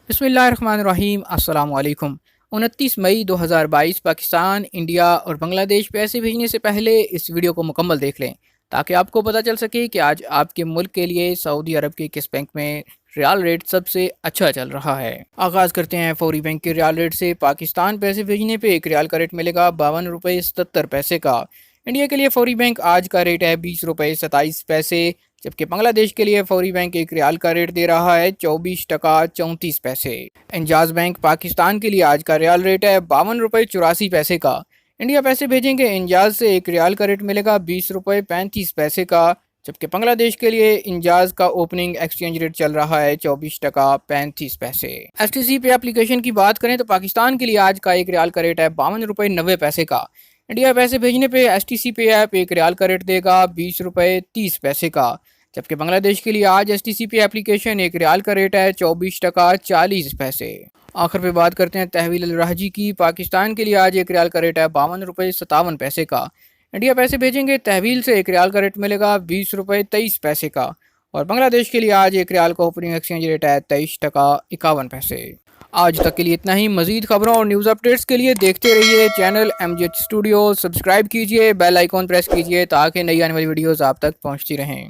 बिस्मिल्लाहिर्रहमानिर्रहीम अस्सलाम वालेकुम। 29 मई 2022 पाकिस्तान, इंडिया और बांग्लादेश पैसे भेजने से पहले इस वीडियो को मुकम्मल देख लें ताकि आपको पता चल सके कि आज आपके मुल्क के लिए सऊदी अरब के किस बैंक में रियाल रेट सबसे अच्छा चल रहा है। आगाज़ करते हैं फौरी बैंक के रियाल रेट से। पाकिस्तान पैसे भेजने पे एक रियाल का रेट मिलेगा 52 रुपये 77 पैसे का। इंडिया के लिए फौरी बैंक आज का रेट है 20 रुपये 27 पैसे, जबकि बांग्लादेश के लिए फौरी बैंक एक रियाल का रेट दे रहा है 24 टका 34 पैसे। इंजाज बैंक पाकिस्तान के लिए आज का रियाल रेट है 52 रुपये 84 पैसे का। इंडिया पैसे भेजेंगे इंजाज से एक रियाल का रेट मिलेगा 20 रुपये 35 पैसे का, जबकि बांग्लादेश के लिए इंजाज का ओपनिंग एक्सचेंज रेट चल रहा है 24 टका 35 पैसे। STC पे एप्लीकेशन की बात करें तो पाकिस्तान के लिए आज का एक रियाल का रेट है 52 रुपये 90 पैसे का। इंडिया पैसे भेजने पे STC पे ऐप एक रियाल का रेट देगा 20 रुपये 30 पैसे का, जबकि बांग्लादेश के लिए आज STC पे एप्लीकेशन एक रियाल का रेट है 24 टका 40 पैसे। आखिर पे बात करते हैं तहवील अल राहजी की। पाकिस्तान के लिए आज एक रियाल का रेट है 52 रुपये 57 पैसे का। इंडिया पैसे भेजेंगे तहवील से एक रियाल का रेट मिलेगा 20 रुपये 23 पैसे का, और बांग्लादेश के लिए आज एक रियाल का ओपनिंग एक्सचेंज रेट है 23 टका 51 पैसे। आज तक के लिए इतना ही। मजीद खबरों और न्यूज़ अपडेट्स के लिए देखते रहिए चैनल MGH स्टूडियो। सब्सक्राइब कीजिए, बेल आइकॉन प्रेस कीजिए ताकि नई आने वाली वीडियोस आप तक पहुंचती रहें।